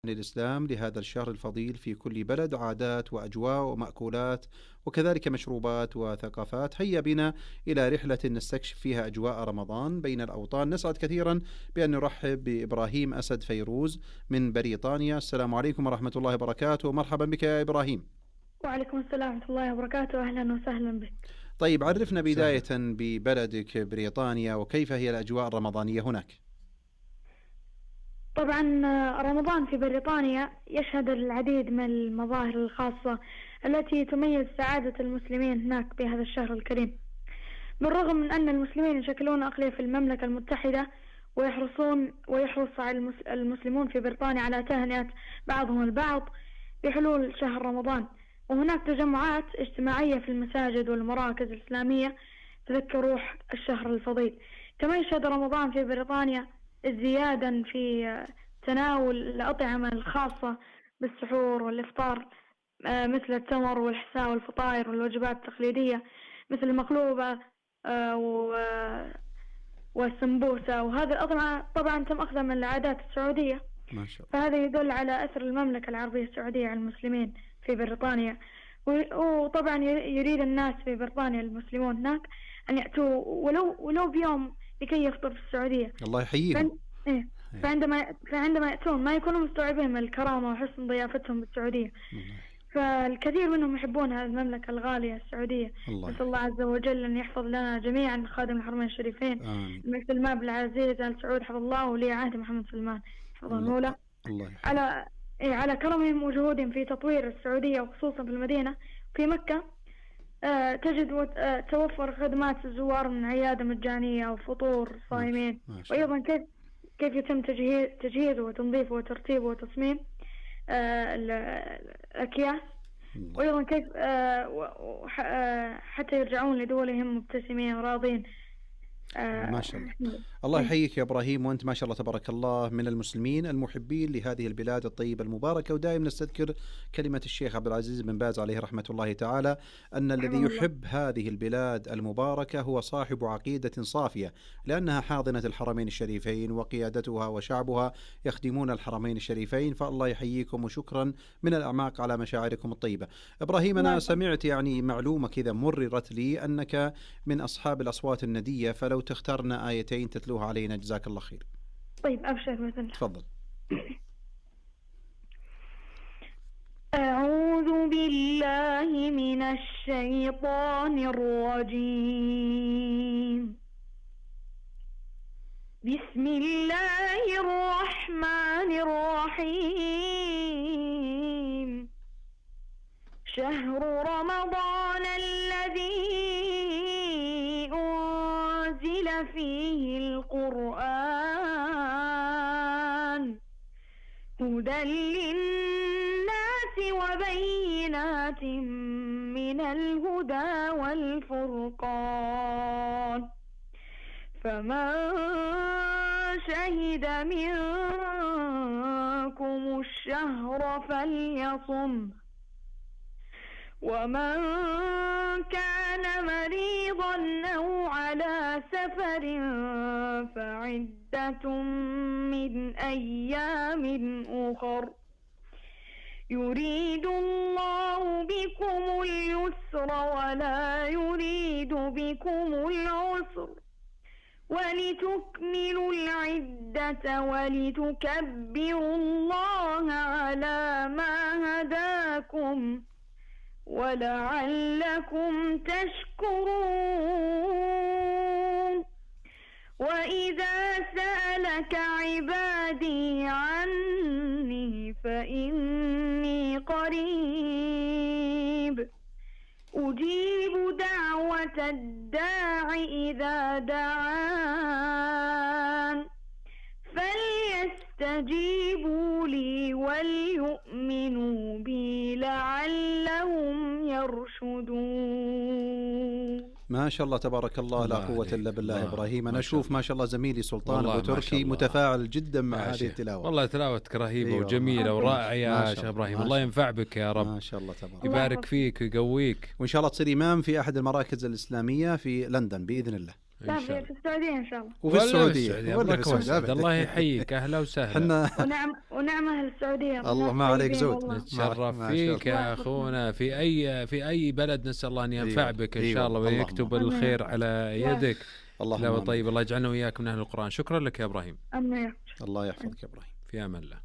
الإسلام لهذا الشهر الفضيل في كل بلد، عادات وأجواء ومأكولات وكذلك مشروبات وثقافات. هيا بنا إلى رحلة نستكشف فيها أجواء رمضان بين الأوطان. نسعد كثيرا بأن نرحب بإبراهيم أسد فيروز من بريطانيا. السلام عليكم ورحمة الله وبركاته، مرحبا بك يا إبراهيم. وعليكم السلام ورحمة الله وبركاته، أهلا وسهلا بك. طيب، عرفنا بداية ببلدك بريطانيا، وكيف هي الأجواء الرمضانية هناك؟ طبعا رمضان في بريطانيا يشهد العديد من المظاهر الخاصة التي تميز سعادة المسلمين هناك بهذا الشهر الكريم. بالرغم من أن المسلمين يشكلون أقلية في المملكة المتحدة، ويحرص على المسلمون في بريطانيا على تهنئة بعضهم البعض بحلول شهر رمضان، وهناك تجمعات اجتماعية في المساجد والمراكز الإسلامية تذكر روح الشهر الفضيل. كما يشهد رمضان في بريطانيا ازديادا في تناول الأطعمة الخاصة بالسحور والإفطار، مثل التمر والحساء والفطاير والوجبات التقليدية مثل المقلوبة والسمبوسة. وهذه الأطعمة طبعا تم أخذها من العادات السعودية، ما شاء الله. فهذا يدل على أثر المملكة العربية السعودية على المسلمين في بريطانيا. وطبعا يريد الناس في بريطانيا المسلمون هناك أن يأتوا ولو بيوم لكي يفطر في السعودية. الله يحييهم. فعندما يأتون ما يكونوا مستوعبين من الكرامة وحسن ضيافتهم بالسعودية، فالكثير منهم يحبون هذه المملكة الغالية السعودية. نسأل الله عز وجل أن يحفظ لنا جميعا خادم الحرمين الشريفين مثل الماب العزيز آل سعود حفظ الله، ولي عهد محمد سلمان حفظ المولى، على كرمهم وجهودهم في تطوير السعودية، وخصوصا في المدينة. في مكة تجد توفر خدمات الزوار من عيادة مجانية وفطور الصائمين، وأيضا كيف يتم تجهيزه وتنظيفه وترتيبه وتصميم الأكياس، وأيضا كيف حتى يرجعون لدولهم مبتسمين وراضين. ما شاء الله. الله يحييك يا إبراهيم، وأنت ما شاء الله تبارك الله من المسلمين المحبين لهذه البلاد الطيبة المباركة. ودائما نستذكر كلمة الشيخ عبد العزيز بن باز عليه رحمة الله تعالى، أن الذي يحب هذه البلاد المباركة هو صاحب عقيدة صافية، لأنها حاضنة الحرمين الشريفين، وقيادتها وشعبها يخدمون الحرمين الشريفين. فالله يحييكم، وشكرا من الأعماق على مشاعركم الطيبة. إبراهيم، أنا سمعت معلومة كذا مررت لي أنك من أصحاب الأصوات الندية، فلو تختارنا آيتين تتلوها علينا جزاك الله خير. طيب أبشر مثلا. تفضل. أعوذ بالله من الشيطان الرجيم. بسم الله الرحمن الرحيم. شهر رمضان الذي أنزل فيه القرآن هدى للناس وبينات من الهدى والفرقان، فمن شهد منكم الشهر فليصم، ومن كان مريضا أو على سفر فعدة من أيام أخر، يريد الله بكم اليسر ولا يريد بكم العسر، ولتكملوا العدة ولتكبروا الله على ما هداكم ولعلكم تشكرون. وإذا سألك عبادي عني فإني قريب أجيب دعوة الداع إذا دعان، فليستجيبوا لي وليؤمنوا بي لعلهم يرشدون. ما شاء الله تبارك الله، لا قوة إلا بالله. إبراهيم، أنا أشوف ما شاء الله زميلي سلطان أبو تركي متفاعل جدا مع هذه التلاوة. والله تلاوتك رهيبة وجميلة ورائعة يا شيخ إبراهيم، الله ينفع بك يا رب. ما شاء الله تبارك، يبارك فيك ويقويك، وإن شاء الله تصير إمام في أحد المراكز الإسلامية في لندن بإذن الله. لا في السعودية إن شاء الله. وفي السعودية ولا في السعودية. الله يحييك، أهلا وسهلا. ونعم أهل السعودية. الله ما عليك زود. نتشرف فيك يا أخونا في أي بلد، نسأل الله أن ينفع بك إن شاء الله ويكتب الخير على يدك. الله طيب، الله يجعلنا وإياك من أهل القرآن. شكرا لك يا إبراهيم. الله يحفظك يا إبراهيم. في أمان الله.